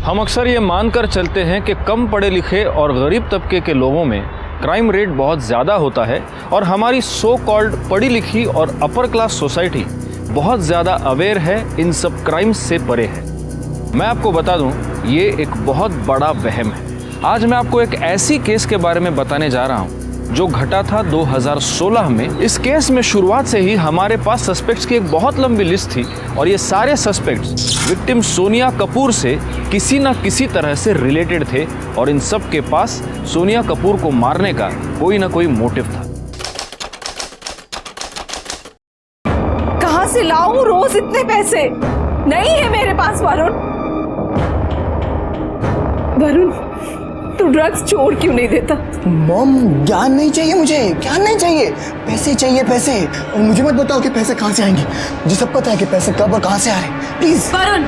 हम अक्सर ये मानकर चलते हैं कि कम पढ़े लिखे और गरीब तबके के लोगों में क्राइम रेट बहुत ज़्यादा होता है और हमारी सो कॉल्ड पढ़ी लिखी और अपर क्लास सोसाइटी बहुत ज़्यादा अवेयर है, इन सब क्राइम्स से परे है। मैं आपको बता दूं, ये एक बहुत बड़ा वहम है। आज मैं आपको एक ऐसी केस के बारे में बताने जा रहा हूं जो घटा था 2016 में। इस केस में शुरुआत से ही हमारे पास सस्पेक्ट्स की एक बहुत लंबी लिस्ट थी और ये सारे सस्पेक्ट्स विक्टिम सोनिया कपूर से किसी न किसी तरह से रिलेटेड थे और इन सब के पास सोनिया कपूर को मारने का कोई ना कोई मोटिव था। कहां से लाऊं रोज इतने पैसे? नहीं है मेरे पास वरुण। वरुण, तू ड्रग्स छोड़ क्यों नहीं देता? मॉम, ज्ञान नहीं चाहिए मुझे, ज्ञान नहीं चाहिए, पैसे चाहिए पैसे। और मुझे मत बताओ कि पैसे कहाँ से आएंगे, मुझे सब पता है कि पैसे कब और कहाँ से आ रहे हैं। प्लीज। वरुण,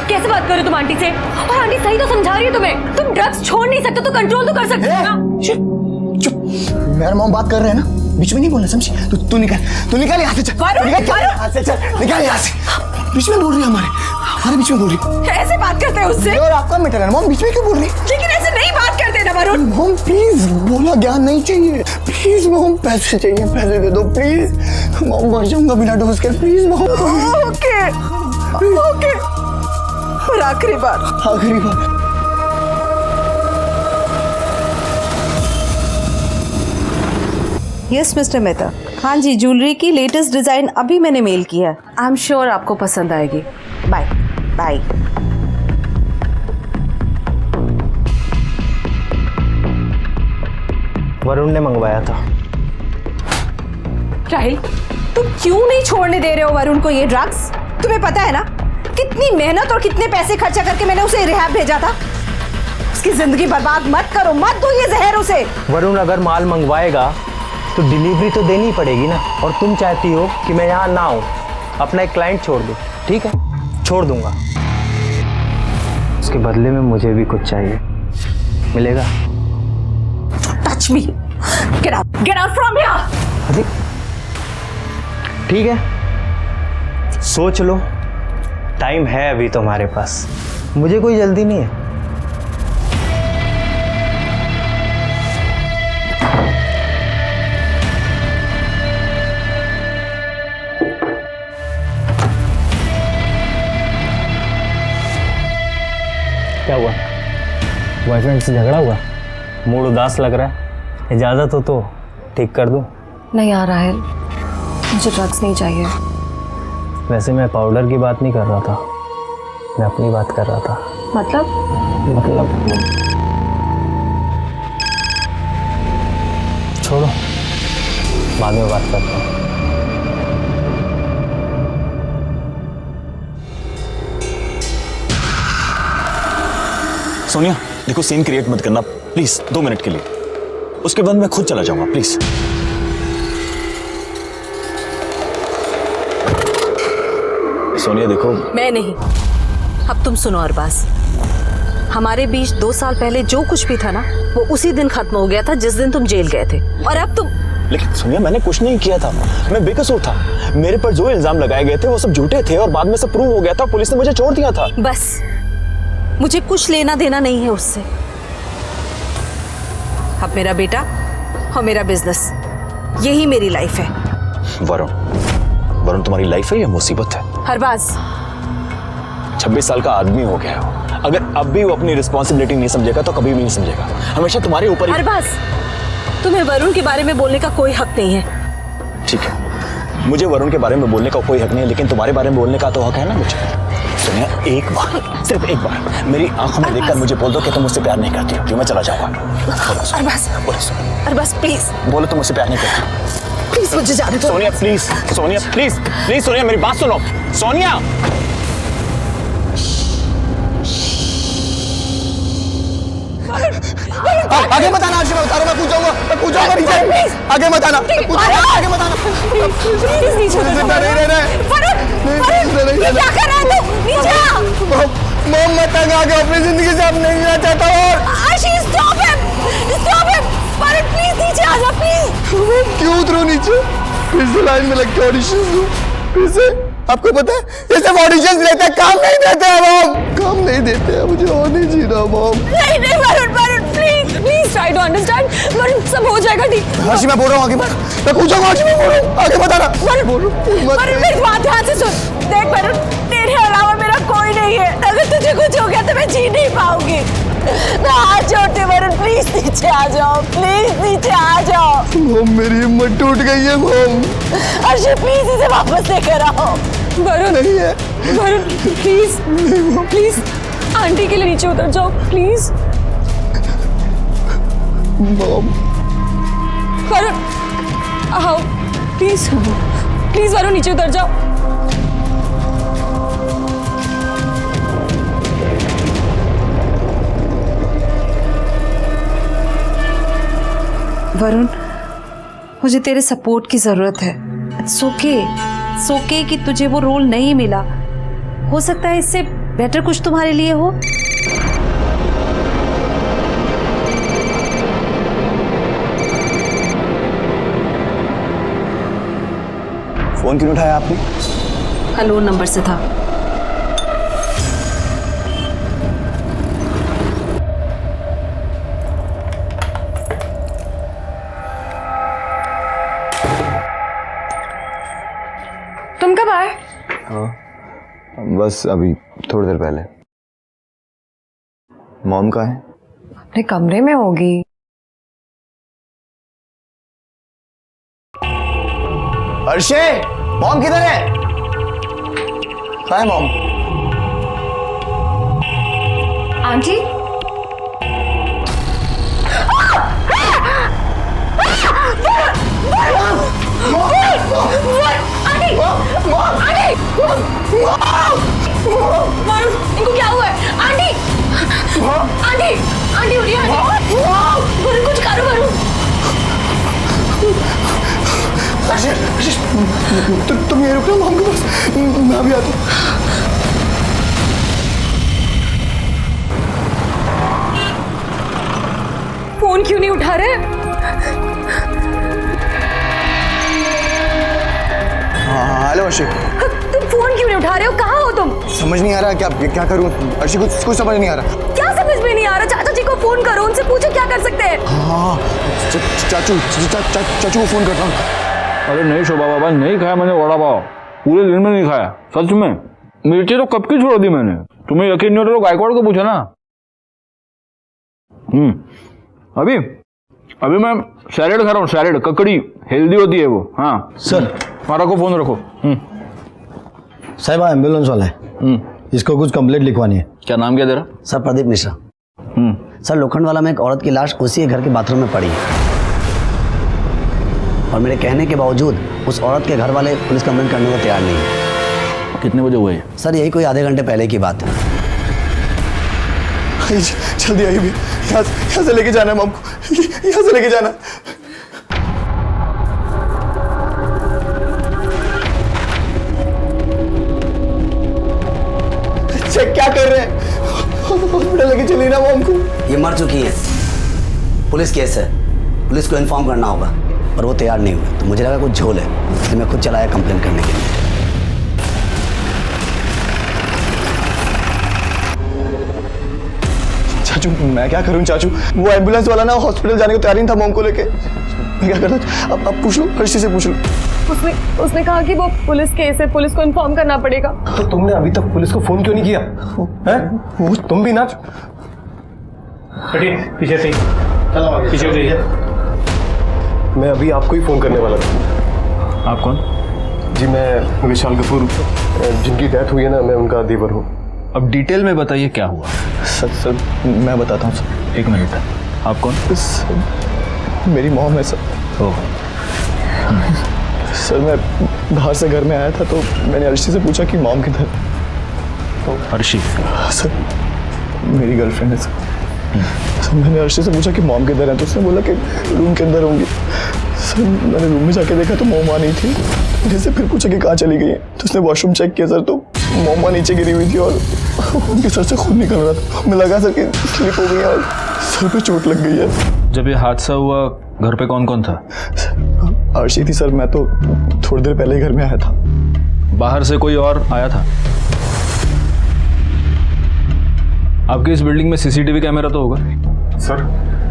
कैसे बात कर रहे हो तुम आंटी से? और आंटी सही तो समझा रही है तुम्हें। तुम ड्रग्स छोड़ नहीं सकते तो कंट्रोल तो कर सकते हो ना। चुप, मेरा मॉम बात कर रहे हैं ना, बीच में नहीं बोलना, समझी? तू निकाल यहाँ से, चल निकाल यहाँ से। बीच में बोल रही है, हमारे बीच में बोल रही। ऐसे बात करते हैं उससे? और आपका मैटर है मॉम, बीच में क्यों बोल रही? लेकिन ऐसे नहीं बात करते ना वरुण। मॉम प्लीज, बोला ज्ञान नहीं चाहिए। प्लीज मॉम, पैसे चाहिए, पैसे दे दो प्लीज। मॉम मर जाऊंगा बिना डोज के, प्लीज मॉम। ओके और आखिरी बार। Yes mister Mehta. हाँ जी, ज्वेलरी की लेटेस्ट डिज़ाइन अभी मैंने मेल किया है। आई एम श्योर आपको पसंद आएगी। Bye bye. वरुण ने मंगवाया था। राहिल, तुम क्यों नहीं छोड़ने दे रहे हो वरुण को ये ड्रग्स? तुम्हें पता है ना कितनी मेहनत और कितने पैसे खर्चा करके मैंने उसे रिहैब भेजा था। उसकी जिंदगी बर्बाद मत करो, मत दो ये जहर उसे। वरुण अगर माल मंगवाएगा तो डिलीवरी तो देनी पड़ेगी ना, और तुम चाहती हो कि मैं यहाँ ना आऊँ, अपना एक क्लाइंट छोड़ दूँ। ठीक है, छोड़ दूंगा। उसके बदले में मुझे भी कुछ चाहिए, मिलेगा? Touch me, get out from here. ठीक है, सोच लो, टाइम है अभी तुम्हारे पास, मुझे कोई जल्दी नहीं है। क्या हुआ? बॉयफ्रेंड से झगड़ा हुआ? मूड उदास लग रहा है, इजाज़त हो तो ठीक कर दूं? नहीं आ रहा है, मुझे ड्रग्स नहीं चाहिए। वैसे मैं पाउडर की बात नहीं कर रहा था, मैं अपनी बात कर रहा था। मतलब छोड़ो, बाद में बात करता हूँ। सोनिया देखो, सीन क्रिएट मत करना प्लीज, 2 मिनट के लिए। उसके बाद मैं खुद चला जाऊंगा, प्लीज। सोनिया देखो। मैं नहीं। अब तुम सुनो अरबाज, हमारे बीच 2 साल पहले जो कुछ भी था ना, वो उसी दिन खत्म हो गया था जिस दिन तुम जेल गए थे। और अब तुम। लेकिन सोनिया, मैंने कुछ नहीं किया था, मैं बेकसूर था। मेरे पर जो इल्जाम लगाए गए थे वो सब झूठे थे और बाद में सब प्रूव हो गया था, पुलिस ने मुझे छोड़ दिया था। बस, मुझे कुछ लेना देना नहीं है उससे। अब मेरा बेटा और मेरा बिजनेस, यही मेरी लाइफ है। वरुण तुम्हारी लाइफ है या मुसीबत है? अरबाज, 26 साल का आदमी हो गया हो, अगर अब भी वो अपनी रिस्पॉन्सिबिलिटी नहीं समझेगा तो कभी भी नहीं समझेगा। हमेशा तुम्हारे ऊपर ही। अरबाज, तुम्हें वरुण के बारे में बोलने का कोई हक नहीं है। ठीक है, मुझे वरुण के बारे में बोलने का कोई हक नहीं है, लेकिन तुम्हारे बारे में बोलने का तो हक है ना मुझे। सोनिया, एक बार, सिर्फ एक बार मेरी आंखों में देखकर मुझे बोल दो कि तुम मुझसे प्यार नहीं करती हो, मैं चला जाऊंगा। अरबाज प्लीज बोलो तुम मुझसे प्यार नहीं करती। प्लीज मुझे जाने दो। Sonia please, Sonia please please, Sonia मेरी बात सुनो। सोनिया, आगे मत आना, मैं बता रहा हूँ, मैं पूछ जाऊंगा नीचे। आगे मत आना, आगे मत आना। प्लीज नीचे क्या कर रहा है तू? नीचे आ। मॉम, मैं तंग आ गया, अपनी जिंदगी से अब नहीं रहना चाहता। और आशीष, स्टॉप हिम, प्लीज नीचे आ जा, प्लीज। क्यों उतरो नीचे? फिर से लाइन में लग के ऑडिशन दूं? फिर से? आपको पता है ये सब ऑडिशन लेते हैं, काम नहीं देते हैं, हम काम नहीं देते। ये मुझे और नहीं जीना मॉम। नहीं नहीं Varun Varun please please try to understand. Varun सब हो जाएगा ठीक। हर्षी मैं बोल रहा हूँ आगे बढ़, मैं पूछा हर्षी मैं बोल रहा हूँ आगे बता रहा। वरुण वरुण मेरी बात ध्यान से सुन। देख वरुण तेरे अलावा मेरा कोई नहीं है। अगर तुझे कुछ हो गया तो मैं जी नहीं पाऊंगी। मैं हाथ जोड़ती वरुण प्लीज नीचे आ जाओ, प्लीज नीचे आ जाओ। मॉम मेरी हिम्मत टूट गई है मॉम। अर्शी प्लीज इसे वापस लेकर आओ। वरुण नहीं है वरुण प्लीज प्लीज आंटी के लिए नीचे उतर जाओ प्लीज। मॉम। वरुण आओ प्लीज प्लीज वरुण नीचे उतर जाओ। वरुण मुझे तेरे सपोर्ट की ज़रूरत है। इट्स ओके कि तुझे वो रोल नहीं मिला। हो सकता है इससे बेटर कुछ तुम्हारे लिए हो। फोन क्यों उठाया आपने? अननोन नंबर से था। तुम कब आए? बस अभी थोड़ी देर पहले। मॉम कहाँ है? अपने कमरे में होगी। हर्षे मॉम किधर है? कहाँ है मॉम? आंटी इनको क्या हुआ है? आंटी आंटी आंटी उठिए आंटी। वरुण कुछ करो वरुण। तुम ये रुको मॉम के पास, मैं अभी आता हूँ। फोन क्यों नहीं उठा रहे? हाँ हेलो हर्षी। तुम फोन क्यों नहीं उठा रहे हो? कहाँ हो तुम? समझ नहीं आ रहा क्या करूँ हर्षी, कुछ समझ नहीं आ रहा। क्या समझ में नहीं आ रहा? चाचा जी को फोन करो, उनसे पूछो क्या कर सकते हैं। हाँ चाचू को फोन करता हूँ। अरे नहीं शोभा बाबा, नहीं खाया मैंने वड़ा पाव, पूरे दिन में नहीं खाया सच में। मिर्ची तो कब की छोड़ दी मैंने। तुम्हें यकीन नहीं होता तो गायकवाड़ को पूछा ना। अभी अभी मैं सैलेड खा रहा हूँ, सैलेड ककड़ी हेल्दी होती है वो। हाँ सर मारा को फोन रखो। साहब एम्बुलेंस वाला है, इसको कुछ कंप्लेंट लिखवानी है। क्या नाम क्या तेरा? सर प्रदीप मिश्रा। सर लोखंड वाला में एक औरत की लाश उसी घर के बाथरूम में पड़ी है और मेरे कहने के बावजूद उस औरत के घर वाले पुलिस कंप्लेंट करने को तैयार नहीं है। कितने बजे हुए? सर यही कोई आधे घंटे पहले की बात है। जल्दी आइए, यहाँ से लेके जाना है मॉम को, यहाँ से लेके जाना। चेक क्या कर रहे हैं? हॉस्पिटल लेके चलिए ना मॉम को। ये मर चुकी है, पुलिस केस है, पुलिस को इन्फॉर्म करना होगा और वो तैयार नहीं हुए तो मुझे लगा कुछ झोल है, इसलिए मैं खुद चलाया कंप्लेन करने के लिए। चाचू मैं क्या करूं चाचू, वो एम्बुलेंस वाला ना हॉस्पिटल जाने को तैयार नहीं था मॉम को लेके। मैं क्या करता? अब पूछ लो, हर्षी से पूछ लो। उसने कहा कि वो पुलिस केस है, पुलिस को इन्फॉर्म करना पड़ेगा। तो तुमने अभी तक पुलिस को फोन क्यों नहीं किया? हैं? तुम भी ना पीछे से पीछे जाइए। मैं अभी आपको ही फोन करने वाला था। आप कौन? जी मैं विशाल कपूर, जिनकी डेथ हुई है ना, मैं उनका देवर हूँ। अब डिटेल में बताइए क्या हुआ। सर मैं बताता हूँ सर। एक मिनट, आप कौन? मेरी मॉम है सर। सर मैं बाहर से घर में आया था तो मैंने अर्शी से पूछा कि मॉम किधर। अर्शी? सर मेरी गर्लफ्रेंड है सर। सर मैंने अर्शी से पूछा कि मॉम किधर है तो उसने बोला कि रूम के अंदर होंगी। सर मैंने रूम में जाके देखा तो मॉम वहाँ नहीं थी। जैसे फिर पूछा कि कहाँ चली गई है तो उसने वॉशरूम चेक किया सर तो मॉम वहाँ नीचे गिरी हुई थी और उनके सर से खून निकल रहा था। हमें लगा सर कि स्लिप हो गई है और सर पे चोट लग गई है। जब ये हादसा हुआ घर पे कौन कौन था? अर्शी थी सर, मैं तो थोड़ी देर पहले ही घर में आया था। बाहर से कोई और आया था? आपकी इस बिल्डिंग में सीसीटीवी कैमरा तो होगा? सर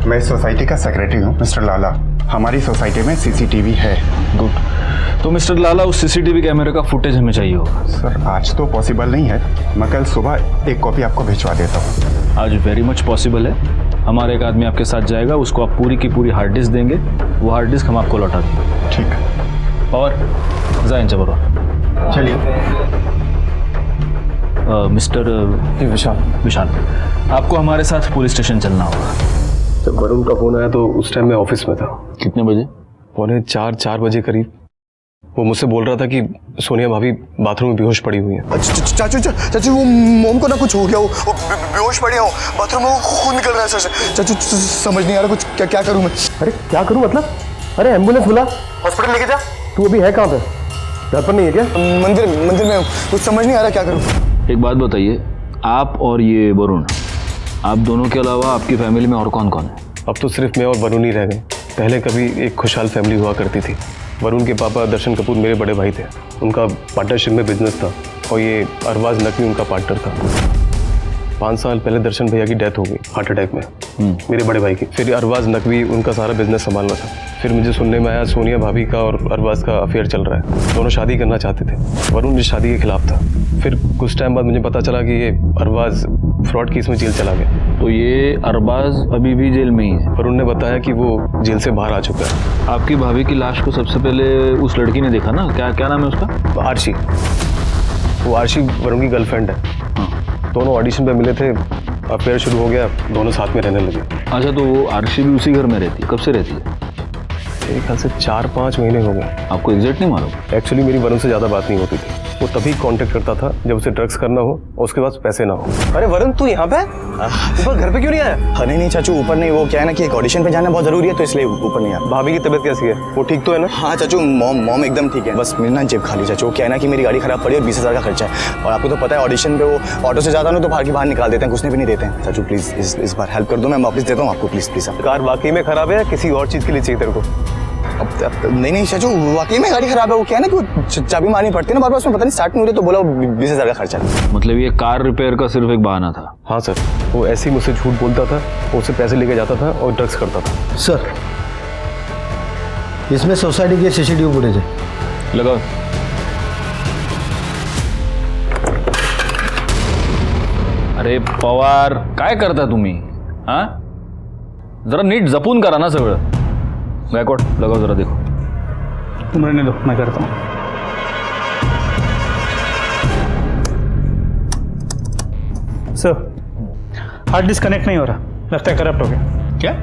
मैं इस सोसाइटी का सेक्रेटरी हूँ मिस्टर लाला। हमारी सोसाइटी में सीसीटीवी है। गुड। तो मिस्टर लाला, उस सीसीटीवी कैमरे का फुटेज हमें चाहिए होगा। सर आज तो पॉसिबल नहीं है, मैं कल सुबह एक कॉपी आपको भिजवा देता हूँ। आज वेरी मच पॉसिबल है। हमारा एक आदमी आपके साथ जाएगा, उसको आप पूरी की पूरी हार्ड डिस्क देंगे, वो हार्ड डिस्क हम आपको लौटा देंगे। ठीक है। और जाइन जबर चलिए। मिस्टर विशाल, आपको हमारे साथ पुलिस स्टेशन चलना होगा। जब वरुण का फोन आया तो उस टाइम मैं ऑफिस में था। कितने बजे? 4:45 बजे करीब। वो मुझसे बोल रहा था कि सोनिया भाभी बाथरूम में बेहोश पड़ी हुई है। चाचू वो मोम को ना कुछ हो गया, वो बेहोश पड़े हो बाथरूम में, खून निकल रहा है सर से। चाचू समझ नहीं आ रहा कुछ, क्या करूं मैं? अरे क्या करूं मतलब? अरे एम्बुलेंस बुला, हॉस्पिटल लेके जा। तू अभी है कहाँ पे? घर पर नहीं है क्या? मंदिर में कुछ समझ नहीं आ रहा क्या करूं। एक बात बताइए, आप और ये वरुण, आप दोनों के अलावा आपकी फैमिली में और कौन कौन है? अब तो सिर्फ मैं और वरुण ही रह गए। पहले कभी एक खुशहाल फैमिली हुआ करती थी। वरुण के पापा दर्शन कपूर मेरे बड़े भाई थे, उनका पार्टनरशिप में बिजनेस था और ये अरबाज नकवी उनका पार्टनर था। 5 साल पहले दर्शन भैया की डेथ हो गई हार्ट अटैक में, मेरे बड़े भाई की। फिर अरबाज नकवी उनका सारा बिजनेस संभालना था। फिर मुझे सुनने में आया सोनिया भाभी का और अरबाज का अफेयर चल रहा है। दोनों शादी करना चाहते थे। वरुण इस शादी के खिलाफ था। फिर कुछ टाइम बाद मुझे पता चला कि ये अरबाज फ्रॉड केस में जेल चला गया। तो ये अरबाज अभी भी जेल में ही है? वरुण ने बताया कि वो जेल से बाहर आ चुका है। आपकी भाभी की लाश को सबसे पहले उस लड़की ने देखा ना, क्या नाम है उसका? आरशी। वो आरशी वरुण की गर्लफ्रेंड है। दोनों ऑडिशन पे मिले थे, अफेयर शुरू हो गया, दोनों साथ में रहने लगे। अच्छा, तो वो आरशी भी उसी घर में रहती है? कब से रहती है? मेरे ख्याल से 4-5 महीने हो गए। आपको एग्जैक्ट नहीं मालूम? एक्चुअली मेरी वरुण से ज़्यादा बात नहीं होती थी। वो तभी कांटेक्ट करता था जब उसे ड्रग्स करना हो और उसके पास पैसे ना हो। अरे वरुण, तू यहाँ पे? ऊपर घर पे क्यों नहीं आया? हाँ नहीं चाचू, ऊपर नहीं, वो क्या है ना कि एक ऑडिशन पे जाना बहुत जरूरी है तो इसलिए ऊपर नहीं आया। भाभी की तबीयत कैसी है? वो ठीक तो है ना? हाँ चाचू, मॉम एकदम ठीक है। बस मेरी ना जेब खाली चाचू। क्या है ना कि मेरी गाड़ी खराब पड़ी और 20,000 का खर्चा है। और आपको तो पता है ऑडिशन पे वो ऑटो से जाता ना तो बाहर निकाल देते हैं, घुसने भी नहीं देते हैं। चाचू प्लीज इस बार हेल्प कर दो, मैं वापस देता हूँ आपको। प्लीज कार वाकई में खराब है या किसी और चीज़ के लिए चाहिए तेरे को? नहीं चाचू, वाकई में गाड़ी खराब है। वो क्या है ना कि वो चाबी मारनी पड़ती है ना बार बार, उसमें पता नहीं स्टार्ट नहीं हो रही तो बोला 20,000 का खर्चा है। मतलब ये कार रिपेयर का सिर्फ एक बहाना था? हाँ सर, वो ऐसे ही मुझसे झूठ बोलता था, उससे पैसे लेके जाता था और ड्रग्स करता था। सर इसमें सोसाइटी के सीसीटीवी फुटेज है। लगाओ। अरे पवार, काय करता तुम्ही? हाँ, जरा नीट जपून करा ना सगळं। गायकवाड, लगाओ जरा, देखो। तुम रहने दो, मैं करता हूँ। सर, हार्ड डिस्क कनेक्ट नहीं हो रहा, लगता है करप्ट हो गया। क्या?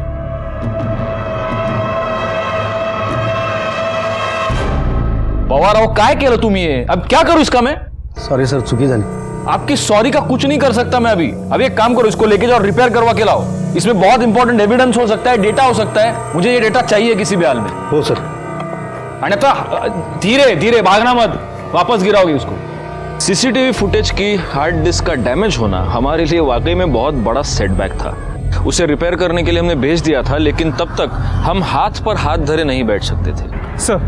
पवार अहो, काय केलं तुम्ही? अब क्या करूं इसका मैं? सॉरी सर, चुकी झाली। आपकी सॉरी का कुछ नहीं कर सकता मैं अभी एक काम करो, इसको लेके जाओ, रिपेयर करवा के लाओ। इसमें बहुत इंपॉर्टेंट एविडेंस हो सकता है, डेटा हो सकता है। मुझे ये डेटा चाहिए किसी भी हाल में। हो सर। अन्यथा धीरे धीरे भागना मत, वापस गिराओगे उसको। सीसीटीवी फुटेज की हार्ड डिस्क का डैमेज होना हमारे लिए वाकई में बहुत बड़ा सेटबैक था। उसे रिपेयर करने के लिए हमने भेज दिया था, लेकिन तब तक हम हाथ पर हाथ धरे नहीं बैठ सकते थे। सर,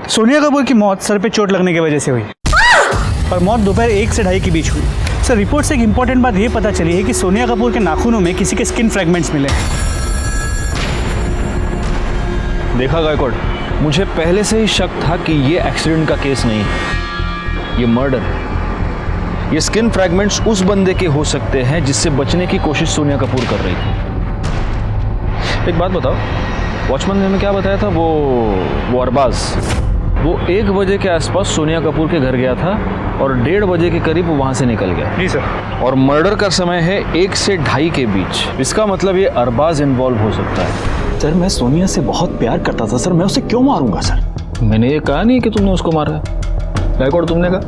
सोनिया कपूर की मौत सर पे चोट लगने की वजह से हुई और मौत दोपहर 1 से 2:30 के बीच हुई। सर, रिपोर्ट से एक इंपॉर्टेंट बात यह पता चली है कि सोनिया कपूर के नाखूनों में किसी के स्किन फ्रैगमेंट्स मिले। देखा गायकवाड, मुझे पहले से ही शक था कि ये एक्सीडेंट का केस नहीं है, ये मर्डर है। ये स्किन फ्रैगमेंट्स उस बंदे के हो सकते हैं जिससे बचने की कोशिश सोनिया कपूर कर रही थी। एक बात बताओ, वॉचमैन ने हमें क्या बताया था? वो अरबाज, वो 1 बजे के आसपास सोनिया कपूर के घर गया था और 1:30 बजे के करीब वो वहां से निकल गया। जी सर। और मर्डर का समय है 1 से 2:30 के बीच। इसका मतलब ये अरबाज इन्वॉल्व हो सकता है। सर मैं सोनिया से बहुत प्यार करता था सर, मैं उसे क्यों मारूंगा सर? मैंने ये कहा नहीं कि तुमने उसको मारा है। गायकवाड, तुमने कहा?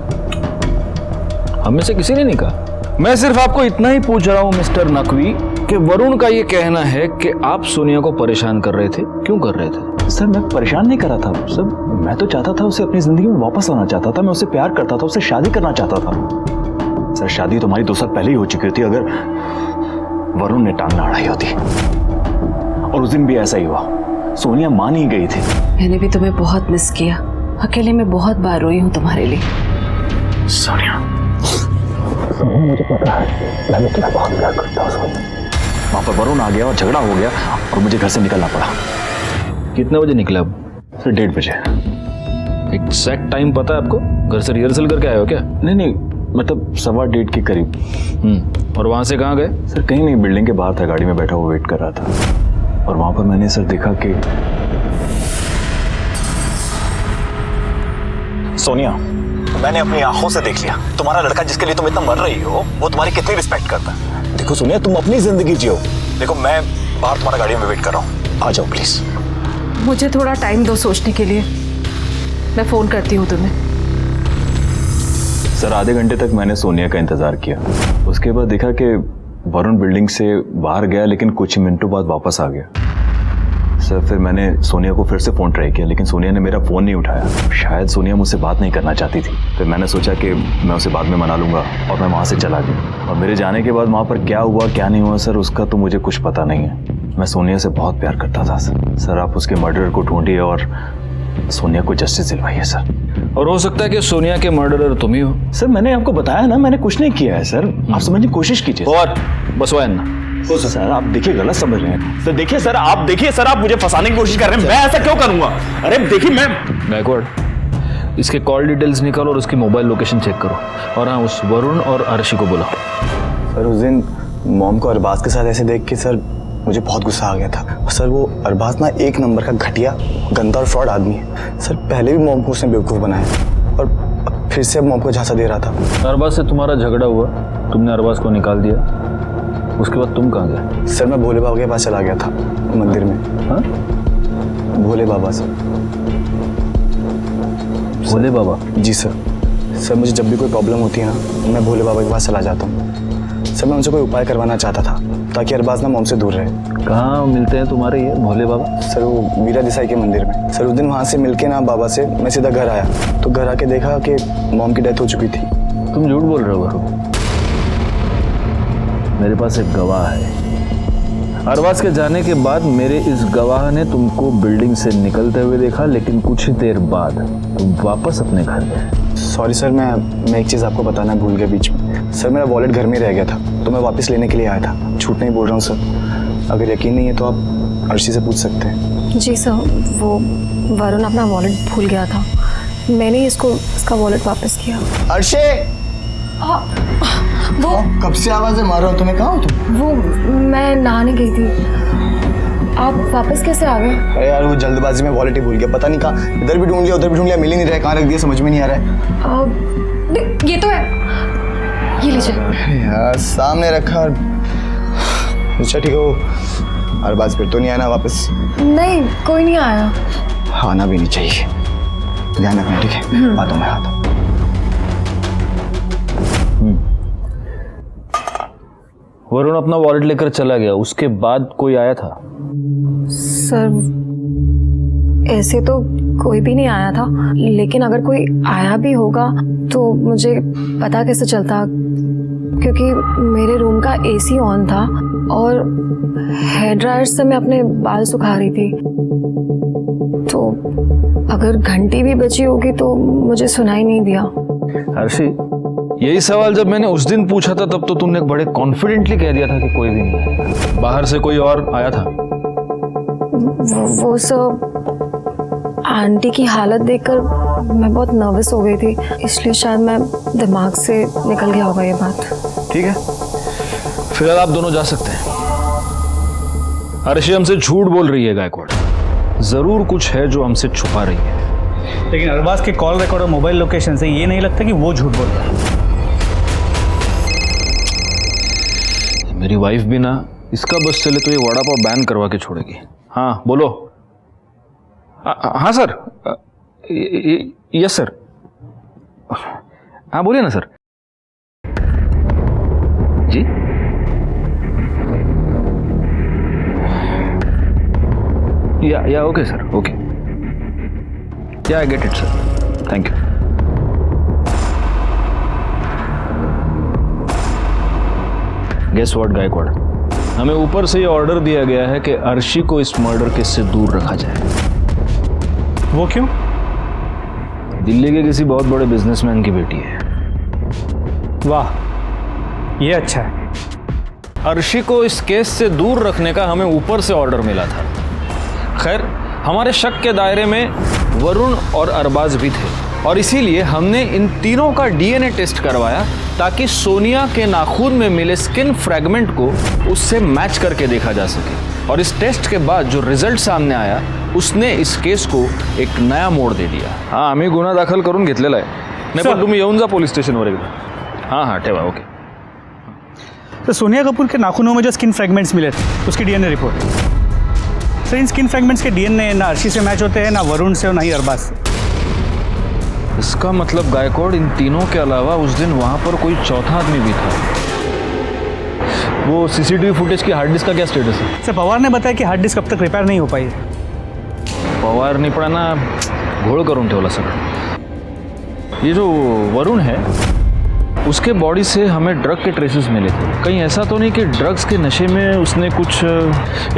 हम में से किसी ने नहीं कहा। मैं सिर्फ आपको इतना ही पूछ रहा हूं मिस्टर नकवी कि वरुण का ये कहना है कि आप सोनिया को परेशान कर रहे थे, क्यों कर रहे थे? सर मैं परेशान नहीं कर रहा था सर, मैं तो चाहता था उसे अपनी जिंदगी में वापस लाना चाहता था। मैं उससे प्यार करता था, उससे शादी करना चाहता था। सर शादी तो हमारी 2 साल पहले ही हो चुकी थी अगर वरुण ने टांग ना अड़ाई होती। और उस दिन भी ऐसा ही हुआ, सोनिया मान ही गई थी। मैंने भी तुम्हें बहुत मिस किया, अकेले में बहुत बार रोई हूँ तुम्हारे लिए। सोनिया मुझे पता है, मैंने तुम्हें बहुत प्यार करता हूँ। वहाँ पर वरुण आ गया और झगड़ा हो गया और मुझे घर से निकलना पड़ा। कितने बजे निकले अब? सर 1:30 बजे। एग्जैक्ट टाइम पता है आपको? घर से रिहर्सल करके आए हो क्या? नहीं, मतलब 1:15 के करीब। और वहाँ से कहाँ गए? सर कहीं नहीं, बिल्डिंग के बाहर था, गाड़ी में बैठा हुआ वेट कर रहा था। और वहाँ पर मैंने सर देखा कि सोनिया, मैंने अपनी आंखों से देख लिया तुम्हारा लड़का जिसके लिए तुम इतना मर रही हो वो तुम्हारी कितनी रिस्पेक्ट करता है। देखो सोनिया, तुम अपनी जिंदगी जियो। देखो मैं बाहर तुम्हारा गाड़ी में वेट कर रहा हूँ, आ जाओ प्लीज। मुझे थोड़ा टाइम दो सोचने के लिए, मैं फ़ोन करती हूँ तुम्हें। सर आधे घंटे तक मैंने सोनिया का इंतजार किया। उसके बाद देखा कि वरुण बिल्डिंग से बाहर गया, लेकिन कुछ मिनटों बाद वापस आ गया। सर फिर मैंने सोनिया को फिर से फ़ोन ट्राई किया, लेकिन सोनिया ने मेरा फ़ोन नहीं उठाया। शायद सोनिया मुझसे बात नहीं करना चाहती थी। फिर मैंने सोचा कि मैं उसे बाद में मना लूँगा और मैं वहाँ से चला गया। और मेरे जाने के बाद वहाँ पर क्या हुआ क्या नहीं हुआ सर, उसका तो मुझे कुछ पता नहीं है। मैं सोनिया से बहुत प्यार करता था सर। आप उसके मर्डरर को ढूंढिए और सोनिया को जस्टिस दिलवाइए सर। और हो सकता है कि सोनिया के मर्डरर तुम ही हो। सर मैंने आपको बताया ना, मैंने कुछ नहीं किया है सर। आप समझने की कोशिश कीजिए। और बसवान सर आप देखिए, गलत समझ रहे हैं। सर देखिए सर, आप देखिए सर, आप मुझे फंसाने की कोशिश कर रहे हैं। मैं ऐसा क्यों करूंगा? अरे देखिए मैं गायकवाड़, इसके कॉल डिटेल्स निकालो और उसकी मोबाइल लोकेशन चेक करो। और हाँ, उस वरुण और अर्शी को बुलाओ। सर उस दिन मॉम को अरबाज के साथ ऐसे देख के सर मुझे बहुत गुस्सा आ गया था। सर वो अरबाज ना एक नंबर का घटिया, गंदा और फ्रॉड आदमी है। सर पहले भी मॉम को उसने बेवकूफ़ बनाया और अब फिर से मॉम को झांसा दे रहा था। अरबाज से तुम्हारा झगड़ा हुआ, तुमने अरबाज को निकाल दिया, उसके बाद तुम कहाँ गए? सर मैं भोले बाबा के पास चला गया था मंदिर में। हाँ? भोले बाबा सर। भोले बाबा? जी सर मुझे जब भी कोई प्रॉब्लम होती है ना, मैं भोले बाबा के पास चला जाता हूँ। सर मैं उनसे कोई उपाय करवाना चाहता था ताकि अरबाज ना मॉम से दूर रहे। कहाँ मिलते हैं तुम्हारे ये भोले बाबा? सर वो वीरा देसाई के मंदिर में। सर उस दिन वहाँ से मिलके ना बाबा से मैं सीधा घर आया, तो घर आके देखा कि मॉम की डेथ हो चुकी थी। तुम झूठ बोल रहे हो वरुण। मेरे पास एक गवाह है। अरबाज के जाने के बाद मेरे इस गवाह ने तुमको बिल्डिंग से निकलते हुए देखा, लेकिन कुछ ही देर बाद तुम वापस अपने घर गए। सॉरी सर, मैं एक चीज़ आपको बताना भूल गया बीच में। सर मेरा वॉलेट घर में रह गया था, तो मैं वापस लेने के लिए आया था। झूठ नहीं बोल रहा हूँ सर। अगर यकीन नहीं है तो आप अर्शी से पूछ सकते हैं। जी सर, वो वरुण अपना वॉलेट भूल गया था, मैंने इसका वॉलेट वापस किया। अर्शी! वो कब से आवाज़ें मार रहा हो तुम्हें? कहाँ हो तुम? वो मैं नहाने गई थी, आप वापस कैसे आ गए? अरे यार वो जल्दबाजी में वॉलेट ही भूल गया। पता नहीं कहाँ, इधर भी ढूंढ लिया उधर भी ढूंढ लिया, मिल ही नहीं रहा है। कहाँ रख दिया समझ में नहीं आ रहा है। ये तो है, ये लीजिए। यार सामने रखा। अच्छा ठीक है, वो अरबाज फिर तो नहीं आना वापस? नहीं, कोई नहीं आया। आना भी नहीं चाहिए। ध्यान रखना ठीक है? आता हूँ मैं, आता हूँ। वरुण अपना वॉलेट लेकर चला गया, उसके बाद कोई आया था? सर ऐसे तो कोई भी नहीं आया था, लेकिन अगर कोई आया भी होगा तो मुझे पता कैसे चलता, क्योंकि मेरे रूम का एसी ऑन था और हेयर ड्रायर से मैं अपने बाल सुखा रही थी। तो अगर घंटी भी बची होगी तो मुझे सुनाई नहीं दिया। अर्शी, यही सवाल जब मैंने उस दिन पूछा था तब तो तुमने बड़े कॉन्फिडेंटली कह दिया था कि कोई भी नहीं आया। बाहर से कोई और आया था? वो सब आंटी की हालत देखकर मैं बहुत नर्वस हो गई थी, इसलिए शायद मैं दिमाग से निकल गया होगा ये बात। ठीक है, फिलहाल आप दोनों जा सकते हैं। अर्शी हमसे झूठ बोल रही है गायकवाड़, जरूर कुछ है जो हमसे छुपा रही है। लेकिन अरबाज के कॉल रिकॉर्ड और मोबाइल लोकेशन से ये नहीं लगता कि वो झूठ बोल रहा है। मेरी वाइफ भी ना इसका बस चले तो ये वड़ा पाव बैन करवा के छोड़ेगी। हाँ बोलो। हाँ सर, यस सर। हाँ बोलिए ना सर। जी या okay sir, okay. Yeah I get it sir, thank you. Guess what Gaikwad, हमें ऊपर से ये ऑर्डर दिया गया है कि अर्शी को इस मर्डर केस से दूर रखा जाए। वो क्यों? दिल्ली के किसी बहुत बड़े बिजनेसमैन की बेटी है। वाह, ये अच्छा है। अर्शी को इस केस से दूर रखने का हमें ऊपर से ऑर्डर मिला था। खैर, हमारे शक के दायरे में वरुण और अरबाज भी थे और इसीलिए हमने इन तीनों का डीएनए टेस्ट करवाया ताकि सोनिया के नाखून में मिले स्किन फ्रैगमेंट को उससे मैच करके देखा जा सके। और इस टेस्ट के बाद जो रिजल्ट सामने आया उसने इस केस को एक नया मोड़ दे दिया। हाँ, आम्ही गुन्हा दाखल करून घेतलेला आहे. नाही पण तुम्ही येऊन जा पोलीस स्टेशनवर एकदा. हाँ, ठेवा. ओके. तो सोनिया कपूर के नाखूनों में जो स्किन फ्रैगमेंट्स मिले थे उसकी डीएनए रिपोर्ट। सर, इन स्किन फ्रैगमेंट्स के डीएनए ना अर्शी से मैच होते हैं, ना वरुण से और ना ही अरबाज से। इसका मतलब गायकवाड़, इन तीनों के अलावा उस दिन वहाँ पर कोई चौथा आदमी भी था। वो सीसीटीवी फुटेज की हार्ड डिस्क का क्या स्टेटस है? सर, पवार ने बताया कि हार्ड डिस्क अब तक रिपेयर नहीं हो पाई है। पवार निपडाना घोळ करून ठेवला सगळं. ये जो वरुण है उसके बॉडी से हमें ड्रग के ट्रेसेस मिले थे. कहीं ऐसा तो नहीं कि ड्रग्स के नशे में उसने कुछ,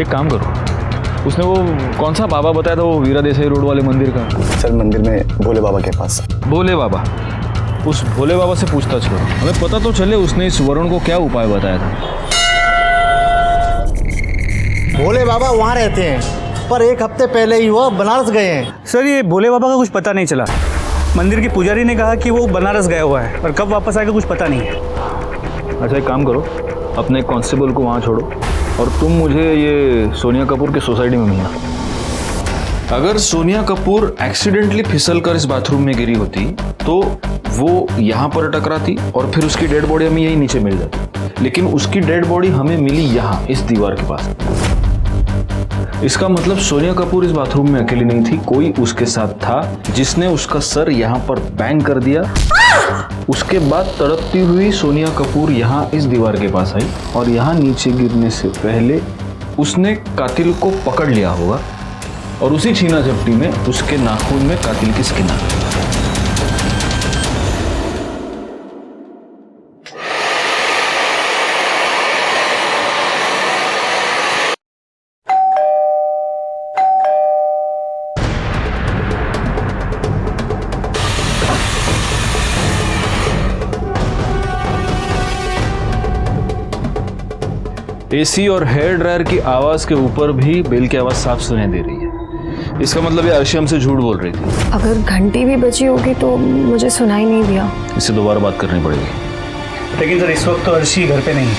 एक काम करो, उसने वो कौन सा बाबा बताया था, वो वीरा देसाई रोड वाले मंदिर का? सर, मंदिर में भोले बाबा के पास। भोले बाबा, उस भोले बाबा से पूछताछ करो, हमें पता तो चले उसने इस वरुण को क्या उपाय बताया था. भोले बाबा वहाँ रहते हैं, पर एक हफ्ते पहले ही वो बनारस गए हैं। सर, ये भोले बाबा का कुछ पता नहीं चला। मंदिर के पुजारी ने कहा कि वो बनारस गया हुआ है और कब वापस आएगा कुछ पता नहीं है। अच्छा, एक काम करो, अपने कांस्टेबल को वहाँ छोड़ो और तुम मुझे ये सोनिया कपूर के सोसाइटी में मिलना. अगर सोनिया कपूर एक्सीडेंटली फिसल कर इस बाथरूम में गिरी होती तो वो यहाँ पर टकराती और फिर उसकी डेड बॉडी हमें यही नीचे मिल जाती, लेकिन उसकी डेड बॉडी हमें मिली यहाँ इस दीवार के पास. इसका मतलब सोनिया कपूर इस बाथरूम में अकेली नहीं थी, कोई उसके साथ था जिसने उसका सर यहाँ पर बैंग कर दिया. उसके बाद तड़पती हुई सोनिया कपूर यहाँ इस दीवार के पास आई और यहाँ नीचे गिरने से पहले उसने कातिल को पकड़ लिया होगा और उसी छीना झपटी में उसके नाखून में कातिल की स्किन आ गई. एसी और हेयर ड्रायर की आवाज के ऊपर भी बेल की आवाज साफ सुनाई दे रही है. इसका मतलब ये अर्शी हमसे झूठ बोल रही थी. अगर घंटी भी बची होगी तो मुझे सुनाई नहीं दिया. इससे दोबारा बात करनी पड़ेगी. लेकिन सर, इस वक्त तो अर्शी घर पे नहीं है.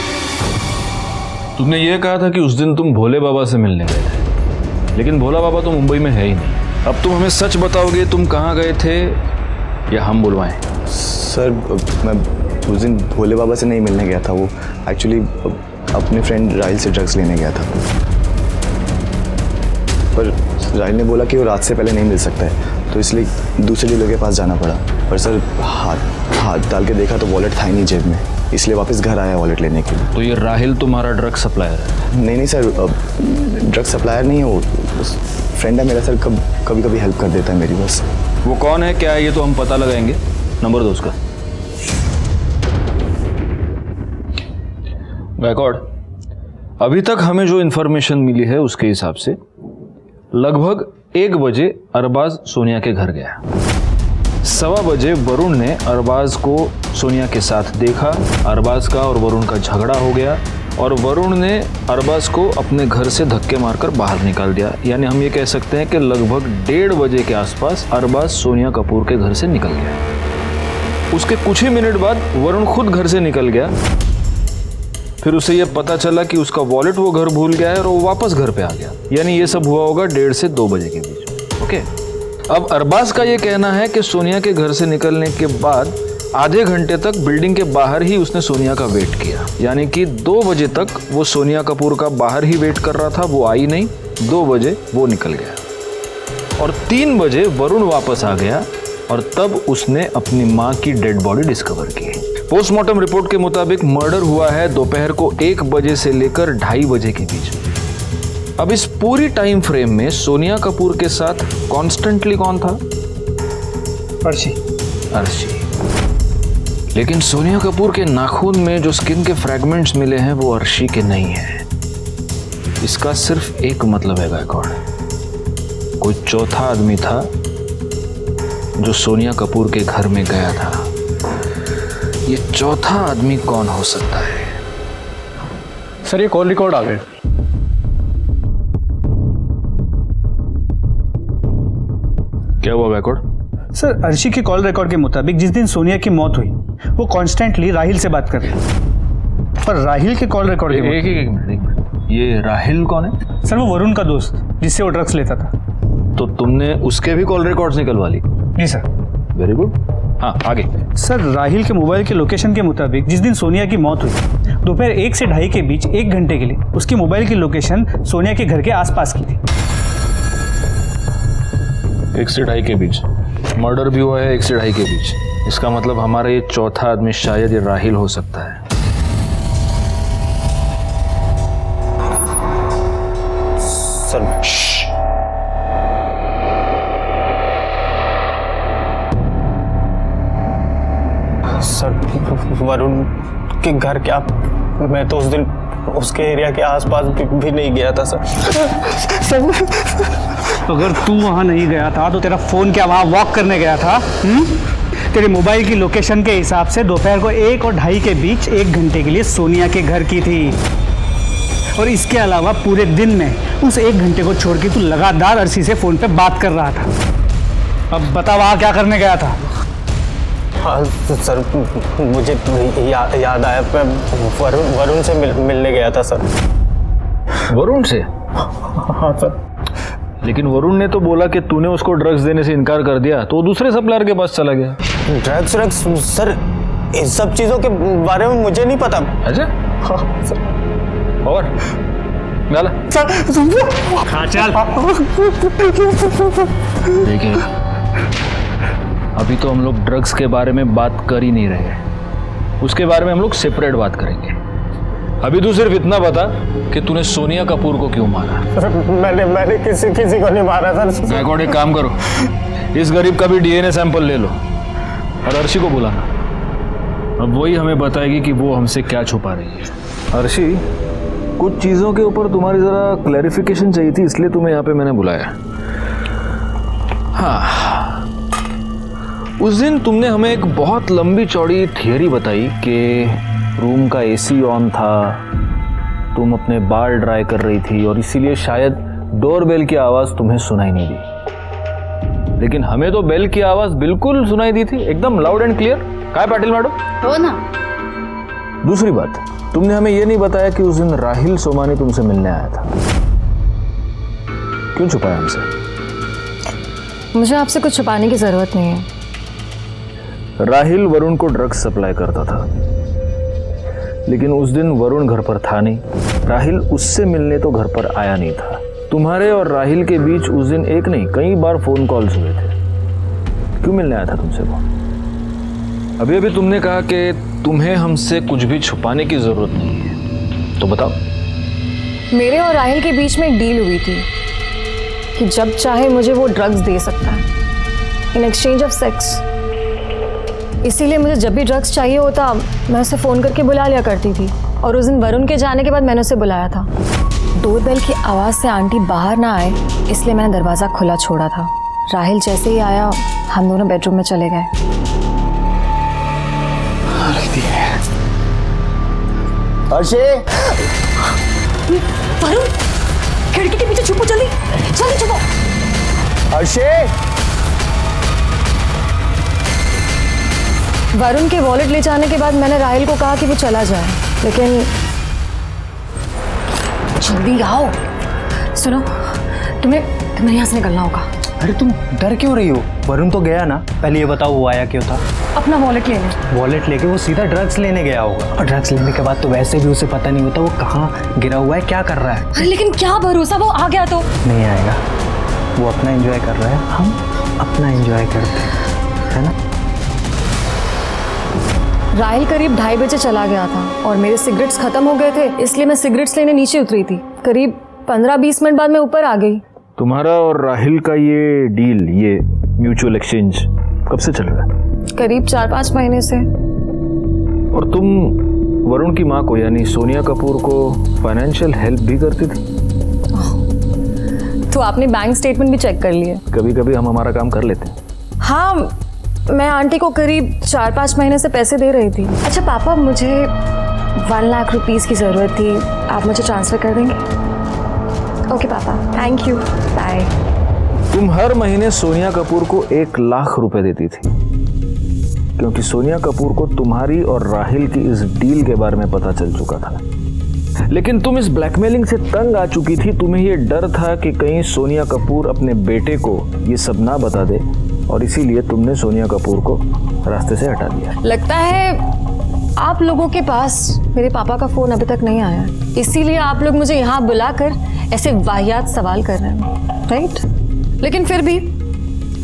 तुमने ये कहा था कि उस दिन तुम भोले बाबा से मिलने गए थे, लेकिन भोला बाबा तो मुंबई में है ही नहीं. अब तुम हमें सच बताओगे तुम कहाँ गए थे या हम बुलवाएं? सर, मैं उस दिन भोले बाबा से नहीं मिलने गया था. वो एक्चुअली अपने फ्रेंड राहिल से ड्रग्स लेने गया था, पर राहिल ने बोला कि वो रात से पहले नहीं मिल सकता है, तो इसलिए दूसरे डीलर के पास जाना पड़ा. पर सर, हाथ डाल के देखा तो वॉलेट था ही नहीं जेब में, इसलिए वापस घर आया वॉलेट लेने के लिए. तो ये राहिल तुम्हारा ड्रग सप्लायर है? नहीं सर, ड्रग सप्लायर नहीं है वो, फ्रेंड है मेरा सर. कभी कभी हेल्प कर देता है मेरी बस. वो कौन है, क्या है, ये तो हम पता लगाएंगे. नंबर दो उसका. गायकवाड़, अभी तक हमें जो इन्फॉर्मेशन मिली है उसके हिसाब से लगभग 1 बजे अरबाज सोनिया के घर गया. 1:15 बजे वरुण ने अरबाज को सोनिया के साथ देखा. अरबाज का और वरुण का झगड़ा हो गया और वरुण ने अरबाज को अपने घर से धक्के मारकर बाहर निकाल दिया. यानी हम ये कह सकते हैं कि लगभग 1:30 बजे के आसपास अरबाज सोनिया कपूर के घर से निकल गया. उसके कुछ ही मिनट बाद वरुण खुद घर से निकल गया. फिर उसे यह पता चला कि उसका वॉलेट वो घर भूल गया है और वो वापस घर पे आ गया. यानी ये सब हुआ होगा 1:30 से 2 बजे के बीच. ओके. अब अरबाज का ये कहना है कि सोनिया के घर से निकलने के बाद आधे घंटे तक बिल्डिंग के बाहर ही उसने सोनिया का वेट किया. यानी कि 2 बजे तक वो सोनिया कपूर का बाहर ही वेट कर रहा था. वो आई नहीं, 2 बजे वो निकल गया और 3 बजे वरुण वापस आ गया और तब उसने अपनी माँ की डेड बॉडी डिस्कवर की. पोस्टमार्टम रिपोर्ट के मुताबिक मर्डर हुआ है दोपहर को 1 बजे से लेकर 2:30 बजे के बीच में. अब इस पूरी टाइम फ्रेम में सोनिया कपूर के साथ कॉन्स्टेंटली कौन था? अर्शी. लेकिन सोनिया कपूर के नाखून में जो स्किन के फ्रैगमेंट्स मिले हैं वो अर्शी के नहीं है. इसका सिर्फ एक मतलब है गायकवाड़, कोई चौथा आदमी था जो सोनिया कपूर के घर में गया था. ये चौथा आदमी कौन हो सकता है? सर ये कॉल रिकॉर्ड आ गए। क्या हुआ बैकवर्ड? सर अर्शी के कॉल रिकॉर्ड के मुताबिक जिस दिन सोनिया की मौत हुई वो कॉन्स्टेंटली राहिल से बात कर रही है। पर राहिल के कॉल रिकॉर्ड के एक मिनट, ये राहिल कौन है? सर वो वरुण का दोस्त जिससे वो ड्रग्स लेता था। तो तुमने उसके भी कॉल रिकॉर्ड्स निकलवा ली? जी सर। Very good. हाँ आगे। सर राहिल के मोबाइल के लोकेशन के मुताबिक जिस दिन सोनिया की मौत हुई दोपहर 1 से 2:30 के बीच 1 घंटे के लिए उसकी मोबाइल की लोकेशन सोनिया के घर के आसपास की थी। 1 से 2:30 के बीच मर्डर भी हुआ है, 1 से 2:30 के बीच। इसका मतलब हमारा ये चौथा आदमी शायद ये राहिल हो सकता है। सर वरुण के घर क्या? मैं तो उस दिन उसके एरिया के आसपास भी नहीं गया था सर। अगर तू वहां नहीं गया था तो तेरा फोन क्या वहां वॉक करने गया था? तेरे मोबाइल की लोकेशन के हिसाब से दोपहर को 1 और 2:30 के बीच 1 घंटे के लिए सोनिया के घर की थी। और इसके अलावा पूरे दिन में उस 1 घंटे को छोड़ के तू लगातार अर्शी से फोन पे बात कर रहा था। अब बता वहां क्या करने गया था? हाँ सर मुझे याद आया, मैं वरुण से मिलने गया था सर। वरुण से? हाँ सर। लेकिन वरुण ने तो बोला कि तूने उसको ड्रग्स देने से इनकार कर दिया, तो वो दूसरे सप्लायर के पास चला गया। ड्रग्स सर इस सब चीज़ों के बारे में मुझे नहीं पता। अच्छा? हाँ सर। और गाला हाँ चल। देखिए अभी तो हम लोग ड्रग्स के बारे में बात कर ही नहीं रहे, उसके बारे में हम लोग सेपरेट बात करेंगे। अभी तू सिर्फ इतना बता कि तूने सोनिया कपूर को क्यों मारा? मैंने किसी को नहीं मारा सर। बैकवर्ड एक काम करो, इस गरीब का भी डीएनए सैंपल ले लो और अर्शी को बुलाना। अब वही हमें बताएगी कि वो हमसे क्या छुपा रही है। अर्शी, कुछ चीज़ों के ऊपर तुम्हारी ज़रा क्लैरिफिकेशन चाहिए थी, इसलिए तुम्हें यहाँ पे मैंने बुलाया। हाँ, उस दिन तुमने हमें एक बहुत लंबी चौड़ी थियरी बताई कि रूम का एसी ऑन था, तुम अपने बाल ड्राई कर रही थी और इसीलिए शायद डोरबेल की आवाज़ तुम्हें सुनाई नहीं दी। लेकिन हमें तो बेल की आवाज़ बिल्कुल सुनाई दी थी, एकदम लाउड एंड क्लियर। काय पाटिल मैडम? हो ना। दूसरी बात, तुमने हमें यह नहीं बताया कि उस दिन राहिल सोमानी तुमसे मिलने आया था। क्यों छुपाया हमसे? मुझे आपसे कुछ छुपाने की ज़रूरत नहीं है। राहिल वरुण को ड्रग्स सप्लाई करता था, लेकिन उस दिन वरुण घर पर था नहीं। राहिल उससे मिलने तो घर पर आया नहीं था। तुम्हारे और राहिल के बीच उस दिन एक नहीं कई बार फोन कॉल्स हुए थे। क्यों मिलने आया था तुमसे वो? अभी अभी तुमने कहा कि तुम्हें हमसे कुछ भी छुपाने की जरूरत नहीं है, तो बताओ। मेरे और राहिल के बीच में एक डील हुई थी कि जब चाहे मुझे वो ड्रग्स दे सकता है इन एक्सचेंज ऑफ सेक्स। इसीलिए मुझे जब भी ड्रग्स चाहिए होता मैं उसे फ़ोन करके बुला लिया करती थी। और उस दिन वरुण के जाने के बाद मैंने उसे बुलाया था। डोरबेल की आवाज़ से आंटी बाहर ना आए इसलिए मैंने दरवाज़ा खुला छोड़ा था। राहिल जैसे ही आया हम दोनों बेडरूम में चले गए। अर्शी, वरुण, खिड़की के पीछे छुपो, जल्दी जल्दी छुपो। अर्शी, वरुण के वॉलेट ले जाने के बाद मैंने राहिल को कहा कि वो चला जाए, लेकिन जल्दी आओ। सुनो, तुम्हें यहाँ से निकलना होगा। अरे तुम डर क्यों रही हो? वरुण तो गया ना। पहले ये बताओ वो आया क्यों था? अपना वॉलेट लेने। वॉलेट लेके वो सीधा ड्रग्स लेने गया होगा। और ड्रग्स लेने के बाद तो वैसे भी उसे पता नहीं होता वो कहाँ गिरा हुआ है, क्या कर रहा है। अरे लेकिन क्या भरोसा वो आ गया तो? नहीं आएगा, वो अपना एंजॉय कर रहा है, हम अपना एंजॉय करते हैं, है ना? राहिल करीब 2:30 बजे चला गया था और मेरे सिगरेट्स खत्म हो गए थे, इसलिए मैं सिगरेट्स लेने नीचे उतरी थी। करीब 15-20 मिनट बाद मैं ऊपर आ गई। तुम्हारा और राहिल का ये डील, ये म्यूचुअल एक्सचेंज कब से चल रहा है? करीब 4-5 महीने से। और तुम वरुण की माँ को यानी सोनिया कपूर को फाइनेंशियल हेल्प भी करती थी? तो आपने बैंक स्टेटमेंट भी चेक कर लिए? कभी कभी हम हमारा काम कर लेते हैं। हाँ, मैं आंटी को करीब 4-5 महीने से पैसे दे रही थी। अच्छा पापा, मुझे 1 लाख रुपीस की ज़रूरत थी, आप मुझे ट्रांसफ़र कर देंगे? ओके पापा, थैंक यू, बाय। तुम हर महीने सोनिया कपूर को 1 लाख रुपए देती थी, क्योंकि सोनिया कपूर को तुम्हारी और राहिल की इस डील के बारे में पता चल चुका था। लेकिन तुम इस ब्लैकमेलिंग से तंग आ चुकी थी। तुम्हें यह डर था कि कहीं सोनिया कपूर अपने बेटे को ये सब ना बता दे, और इसीलिए तुमने सोनिया कपूर को रास्ते से हटा दिया। लगता है आप लोगों के पास मेरे पापा का फ़ोन अभी तक नहीं आया, इसीलिए आप लोग मुझे यहाँ बुलाकर ऐसे वाहियात सवाल कर रहे हैं, राइट? लेकिन फिर भी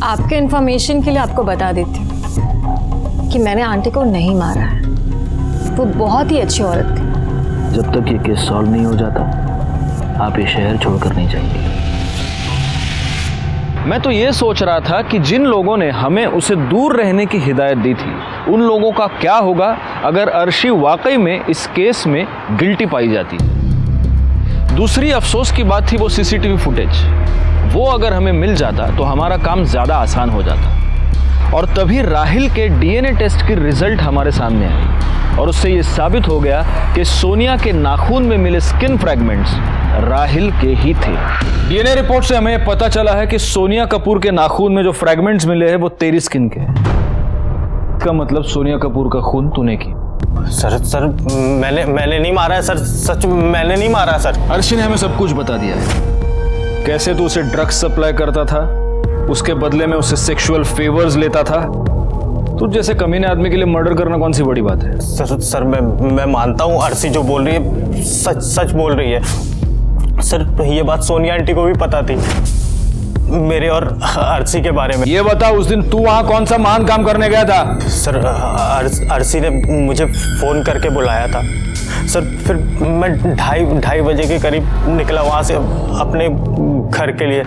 आपके इन्फॉर्मेशन के लिए आपको बता देती हूँ कि मैंने आंटी को नहीं मारा है। वो बहुत ही अच्छी औरत थी। जब तक ये केस सॉल्व नहीं हो जाता, आप ये शहर छोड़कर नहीं जाएंगे। मैं तो ये सोच रहा था कि जिन लोगों ने हमें उसे दूर रहने की हिदायत दी थी, उन लोगों का क्या होगा अगर अर्शी वाकई में इस केस में गिल्टी पाई जाती। दूसरी अफसोस की बात थी वो सीसीटीवी फुटेज। वो अगर हमें मिल जाता तो हमारा काम ज़्यादा आसान हो जाता, और तभी राहिल के डीएनए टेस्ट की रिजल्ट हमारे सामने आई, और उससे ये साबित हो गया कि सोनिया के नाखून में मिले स्किन फ्रैगमेंट्स राहिल के ही थे। डीएनए रिपोर्ट से हमें पता चला है कि सोनिया कपूर के नाखून में जो फ्रैगमेंट्स मिले हैं वो तेरी स्किन के हैं। इसका मतलब सोनिया कपूर का खून तूने की। सर मैंने नहीं मारा है सर, सच मैंने नहीं मारा सर। अर्शी ने हमें सब कुछ बता दिया है, कैसे तू उसे ड्रग्स सप्लाई करता था, उसके बदले में उससे सेक्सुअल फेवर्स लेता था। तुझ जैसे कमीने आदमी के लिए मर्डर करना कौन सी बड़ी बात है? सर मैं मानता हूँ अर्शी जो बोल रही है सच बोल रही है। सर ये बात सोनिया आंटी को भी पता थी मेरे और अर्शी के बारे में। ये बता, उस दिन तू वहां कौन सा महान काम करने गया था? सर अर्शी ने मुझे फोन करके बुलाया था सर, फिर मैं 2:30 बजे के करीब निकला वहां से अपने घर के लिए।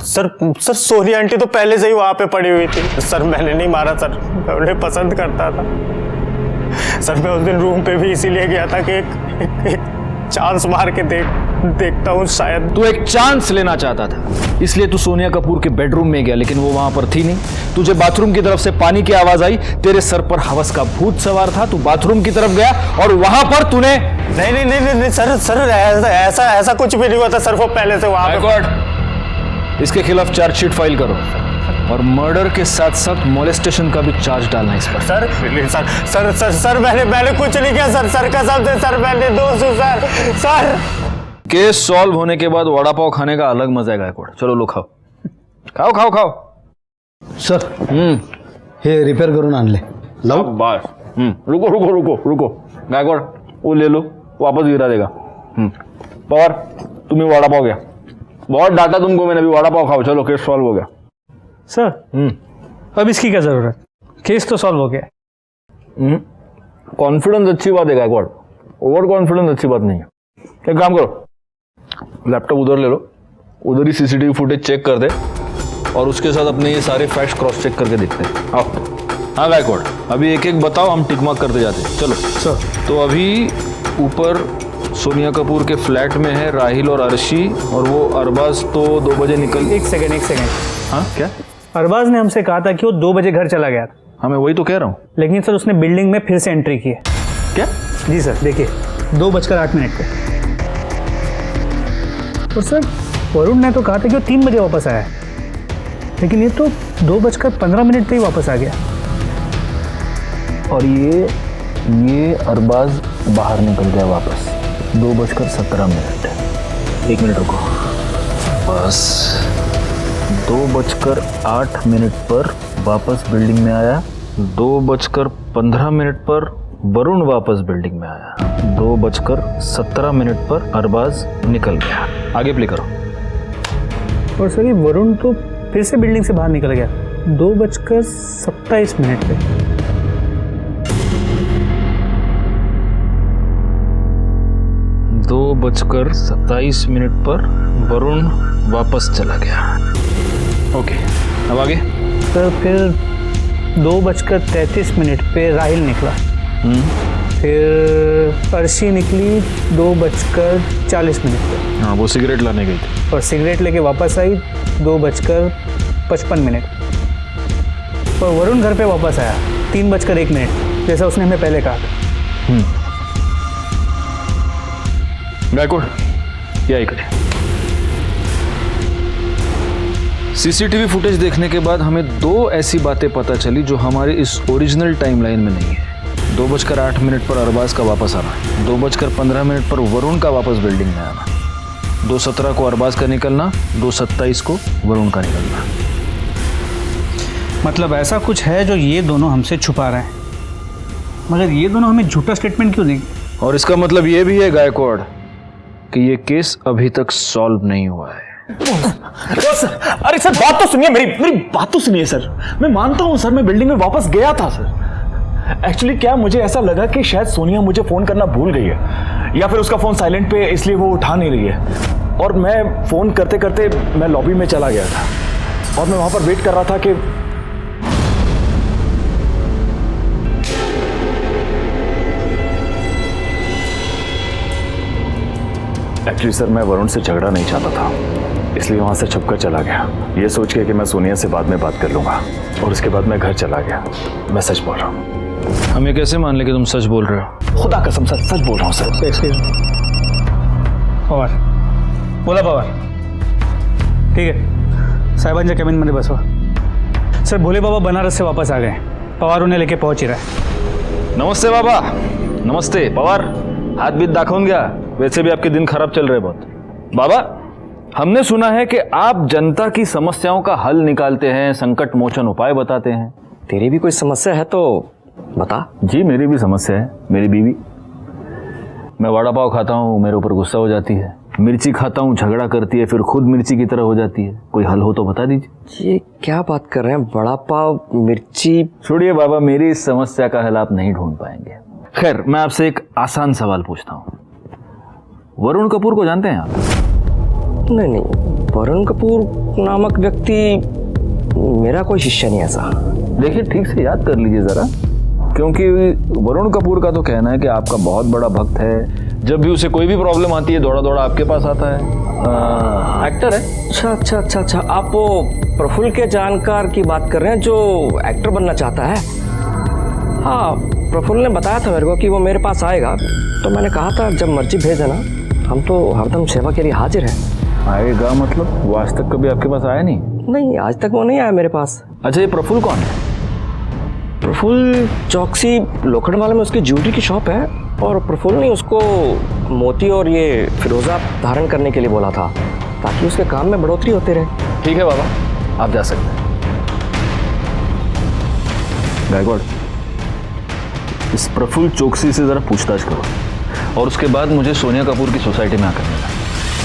सर सोनिया आंटी तो पहले से ही वहां पे पड़ी हुई थी। सर मैंने नहीं मारा सर, मैं उन्हें पसंद करता था। सर मैं उस दिन रूम पे भी इसीलिए गया था कि एक चांस मार के देखता हूँ शायद। तू एक चांस लेना चाहता था, इसलिए तू सोनिया कपूर के बेडरूम में गया, लेकिन वो वहां पर थी नहीं। तुझे बाथरूम की तरफ से पानी की आवाज आई, तेरे सर पर हवस का भूत सवार था। तू बाथरूम की तरफ गया और वहां पर तूने नहीं सर ऐसा कुछ भी नहीं हुआ था सर। वो पहले से वहां पे। इसके खिलाफ चार्जशीट फाइल करो, और मर्डर के साथ साथ मोलेस्टेशन का भी चार्ज डालना इस पर। सर मैंने कुछ नहीं किया सर कसम से सर, मैंने दोस्त हूं सर। केस सॉल्व होने के बाद वड़ा पाव खाने का अलग मजा है गायकवाड़। चलो लो, खाओ। सर हे रिपेयर करून आणले लावू? बस रुको गायकवाड़, वो ले लो, वापस गिरा देगा। पवार तुम्हें वड़ा पाव गया, बहुत डांटा तुमको मैंने, भी वड़ा पाव खाओ। चलो केस सॉल्व हो गया सर। अब इसकी क्या जरूरत, केस तो सॉल्व हो गया। कॉन्फिडेंस अच्छी बात है गायकवाड़, ओवर कॉन्फिडेंस अच्छी बात नहीं है। एक काम करो, लैपटॉप उधर ले लो, उधर ही सीसीटीवी फुटेज चेक कर दे, और उसके साथ अपने ये सारे फैक्ट्स क्रॉस चेक करके देखते हैं। आओ। हाँ गायकवाड़, अभी एक एक बताओ, हम टिक मार्क करते जाते हैं। चलो सर। तो अभी ऊपर सोनिया कपूर के फ्लैट में है राहिल और अर्शी, और वो अरबाज तो 2 बजे निकल। एक सेकेंड। हाँ क्या? अरबाज ने हमसे कहा था कि वो 2 बजे घर चला गया था। हाँ मैं वही तो कह रहा हूँ। लेकिन सर उसने बिल्डिंग में फिर से एंट्री की है। क्या? जी सर, देखिए 2:08 पे। और सर वरुण ने तो कहा था कि वो 3 बजे वापस आया, लेकिन ये तो 2:15 पे ही वापस आ गया। और ये अरबाज बाहर निकल गया वापस 2:17। 1 मिनट रुको, बस 2:08 पर वापस बिल्डिंग में आया। 2:15 पर वरुण वापस बिल्डिंग में आया। 2:17 पर अरबाज निकल गया। आगे प्ले करो। और सर ये वरुण तो फिर से बिल्डिंग से बाहर निकल गया 2:27 पे। दो 2:27 पर वरुण वापस चला गया। ओके, अब आगे। सर फिर 2:33 पे राहिल निकला। फिर अर्शी निकली 2:40 पे। हाँ, वो सिगरेट लाने गई थी। और सिगरेट लेके वापस आई 2:55। और वरुण घर पे वापस आया 3:01, जैसा उसने हमें पहले कहा था। गायकवाड़, ये आई करें। सीसीटीवी फुटेज देखने के बाद हमें 2 ऐसी बातें पता चली जो हमारे इस ओरिजिनल टाइमलाइन में नहीं है। 2:08 पर अरबाज का वापस आना, 2:15 पर वरुण का वापस बिल्डिंग में आना, 2:17 को अरबाज का निकलना, 2:27 को वरुण का निकलना। मतलब ऐसा कुछ है जो ये दोनों हमसे छुपा रहे हैं, मगर ये दोनों हमें झूठा स्टेटमेंट क्यों देंगे? और इसका मतलब ये भी है गायकवाड़ कि ये केस अभी तक सॉल्व नहीं हुआ है। अरे सर, बात तो सुनिए, मेरी बात तो सुनिए सर। मैं मानता हूं सर, मैं बिल्डिंग में वापस गया था सर। एक्चुअली क्या, मुझे ऐसा लगा कि शायद सोनिया मुझे फोन करना भूल गई है, या फिर उसका फोन साइलेंट पे इसलिए वो उठा नहीं रही है। और मैं फोन करते करते मैं लॉबी में चला गया था और मैं वहां पर वेट कर रहा था कि एक्चुअली सर, मैं वरुण से झगड़ा नहीं चाहता था, इसलिए वहां से छुपकर चला गया, ये सोच के कि मैं सोनिया से बाद में बात कर लूंगा। और उसके बाद मैं घर चला गया। मैं सच बोल रहा हूँ। हम ये कैसे मान ले कि तुम सच बोल रहे हो? खुदा कसम सर, सच बोल रहा हूँ सर। पवार बोला, पवार ठीक है, साहेबांच्या केबिनमध्ये बसवा। सर, भोले बाबा बनारस से वापस आ गए, पवार उन्हें लेके पहुंच ही रहा है। नमस्ते बाबा। नमस्ते पवार, हाथ बीत दाखवून घ्या, वैसे भी आपके दिन खराब चल रहे बहुत। बाबा, हमने सुना है कि आप जनता की समस्याओं का हल निकालते हैं, संकट मोचन उपाय बताते हैं। तेरी भी कोई समस्या है तो बता। जी, मेरी भी समस्या है। मेरी बीवी, मैं वड़ा पाव खाता हूँ, मेरे ऊपर गुस्सा हो जाती है। मिर्ची खाता हूँ, झगड़ा करती है, फिर खुद मिर्ची की तरह हो जाती है। कोई हल हो तो बता दीजिए। ये क्या बात कर रहे हैं? वड़ा पाव, मिर्ची? छोड़िए बाबा, मेरी इस समस्या का हल आप नहीं ढूंढ पाएंगे। खैर, मैं आपसे एक आसान सवाल पूछता हूँ। वरुण कपूर को जानते हैं आप? नहीं, वरुण कपूर नामक व्यक्ति मेरा कोई शिष्य नहीं ऐसा। देखिए, ठीक से याद कर लीजिए जरा, क्योंकि वरुण कपूर का तो कहना है कि आपका बहुत बड़ा भक्त है। जब भी उसे कोई भी प्रॉब्लम आती है, दौड़ा दौड़ा आपके पास आता है। एक्टर है। अच्छा, आप वो प्रफुल्ल के जानकार की बात कर रहे हैं जो एक्टर बनना चाहता है? हाँ, प्रफुल्ल ने बताया था मेरे को कि वो मेरे पास आएगा, तो मैंने कहा था जब मर्जी भेज देना, हम तो हरदम सेवा के लिए हाजिर हैं। आएगा मतलब? वो आज तक कभी आपके पास आया नहीं? नहीं, आज तक वो नहीं आया मेरे पास। अच्छा, ये प्रफुल्ल कौन है? प्रफुल्ल चौकसी लोखंड में उसकी ज्वेलरी की शॉप है, और प्रफुल्ल ने उसको मोती और ये फिरोजा धारण करने के लिए बोला था, ताकि उसके काम में बढ़ोतरी होते रहे। ठीक है बाबा, आप जा सकते हैं। गायकवाड़, इस प्रफुल्ल चौकसी से जरा पूछताछ करो, और उसके बाद मुझे सोनिया कपूर की सोसाइटी में आकर मिलना।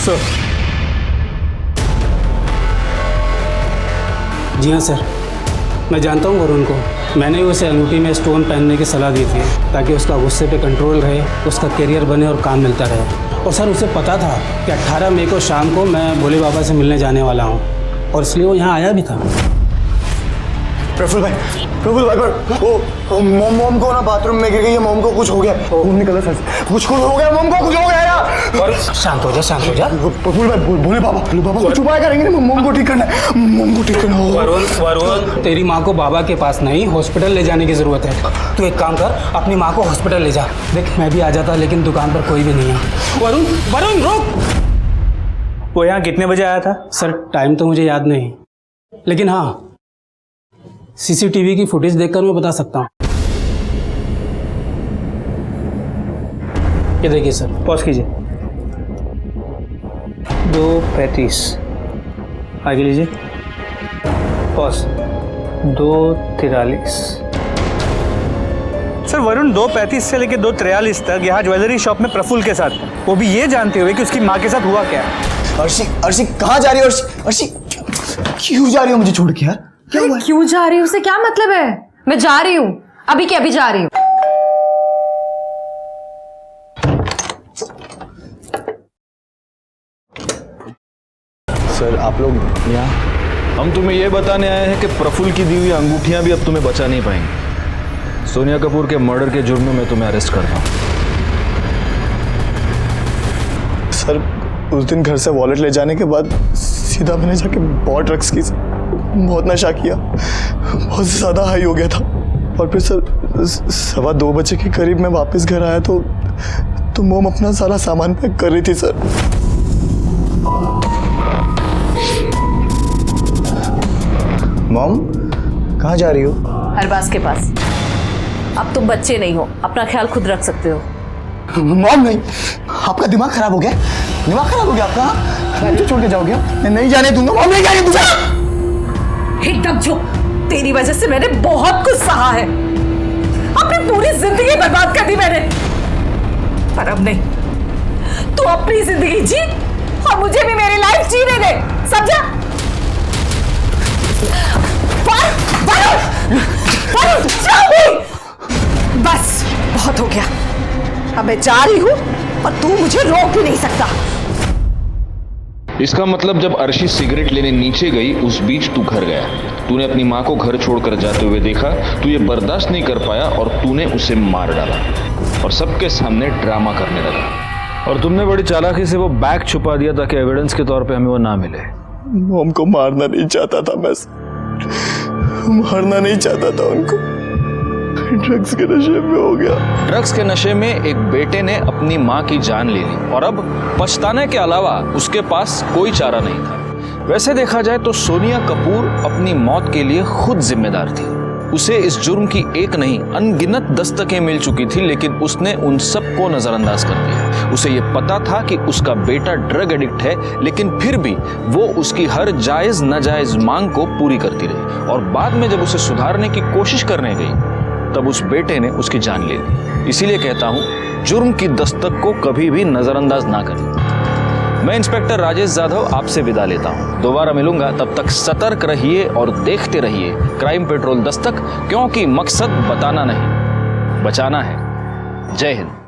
सर। जी हाँ सर, मैं जानता हूँ वरुण को। मैंने उसे अंगूठी में स्टोन पहनने की सलाह दी थी, ताकि उसका गुस्से पे कंट्रोल रहे, उसका करियर बने और काम मिलता रहे। और सर, उसे पता था कि 18 मई को शाम को मैं भोले बाबा से मिलने जाने वाला हूँ, और इसलिए वो यहाँ आया भी था। प्रफुल्ल भाई, वो मॉम को ना बाथरूम में गिर गई है, मॉम को कुछ हो गया, खून निकला सर, कुछ हो गया, मॉम को कुछ हो गया यार। शांत हो जा। प्रफुल्ल भाई, भोले बाबा कुछ उपाय करेंगे ना, मॉम को ठीक करना है, मॉम को ठीक करना होगा। वरुण, तेरी माँ को बाबा के पास नहीं, हॉस्पिटल ले जाने की जरूरत है। तू एक काम कर, अपनी माँ को हॉस्पिटल ले जा। देख, मैं भी आ जाता, लेकिन दुकान पर कोई भी नहीं है। वरुण रुक। वो यहाँ कितने बजे आया था? सर, टाइम तो मुझे याद नहीं, लेकिन हाँ, सीसीटीवी की फुटेज देखकर मैं बता सकता हूँ। ये देखिए सर। पॉज कीजिए। 2:35 आगे लीजिए। पॉज। 2:43। सर, वरुण 2:35 से लेकर 2:43 तक यहाँ ज्वेलरी शॉप में प्रफुल्ल के साथ, वो भी ये जानते हुए कि उसकी माँ के साथ हुआ क्या। अर्शी कहाँ जा रही हो? अर्शी क्यों जा रही हो मुझे छोड़ के यार? क्यों जा रही हूँ उससे क्या मतलब है? मैं जा रही हूँ, अभी के अभी जा रही हूँ। सर, आप लोग यहाँ? हम तुम्हें यह बताने आए हैं कि प्रफुल्ल की दी हुई अंगूठियां भी अब तुम्हें बचा नहीं पाएंगी। सोनिया कपूर के मर्डर के जुर्म में मैं तुम्हें अरेस्ट करता हूँ। सर उस दिन घर से वॉलेट ले जाने के बाद सीधा मैंने जाके बहुत ड्रग्स की, बहुत नशा किया, बहुत ज़्यादा हाई हो गया था। और फिर सर 2:15 बजे के करीब मैं वापस घर आया तो मोम अपना सारा सामान पैक कर रही थी सर। मॉम कहाँ जा रही हो? अरबाज के पास। अब तुम बच्चे नहीं हो, अपना ख्याल खुद रख सकते हो। मॉम नहीं, आपका दिमाग खराब हो गया, दिमाग खराब हो गया आपका। मुझे छोड़ के जाओगे? मैं नहीं जाने दूंगा मॉम, नहीं जाने दूंगा। एकदम चुप, तेरी वजह से मैंने बहुत कुछ सहा है, अपनी पूरी जिंदगी बर्बाद कर दी मैंने, पर अब नहीं। तू अपनी जिंदगी जी और मुझे भी मेरी लाइफ जीने दे, समझा? बस बहुत हो गया, अब मैं जा रही हूं और तू मुझे रोक भी नहीं सकता। इसका मतलब जब अर्शी सिगरेट लेने नीचे गई उस बीच तू घर गया, तूने अपनी माँ को घर छोड़कर जाते हुए देखा, तू ये बर्दाश्त नहीं कर पाया और तूने उसे मार डाला और सबके सामने ड्रामा करने लगा। और तुमने बड़ी चालाकी से वो बैग छुपा दिया ताकि एविडेंस के तौर पे हमें वो ना मिले। मॉम को मारना नहीं चाहता था मैं, मारना नहीं चाहता था उनको, ड्रग्स के नशे में हो गया। ड्रग्स के नशे में एक बेटे ने अपनी माँ की जान ले ली और अब पछताने के अलावा उसके पास कोई चारा नहीं था। वैसे देखा जाए तो सोनिया कपूर अपनी मौत के लिए खुद जिम्मेदार थी। उसे इस जुर्म की एक नहीं अनगिनत दस्तकें मिल चुकी थी, लेकिन उसने उन सबको नजरअंदाज कर दिया। उसे ये पता था कि उसका बेटा ड्रग एडिक्ट है, लेकिन फिर भी वो उसकी हर जायज नाजायज मांग को पूरी करती रही और बाद में जब उसे सुधारने की कोशिश करने गई तब उस बेटे ने उसकी जान ले ली। इसीलिए कहता हूं, जुर्म की दस्तक को कभी भी नजरअंदाज ना करें। मैं इंस्पेक्टर राजेश जाधव आपसे विदा लेता हूं। दोबारा मिलूंगा, तब तक सतर्क रहिए और देखते रहिए क्राइम पेट्रोल दस्तक, क्योंकि मकसद बताना नहीं, बचाना है। जय हिंद।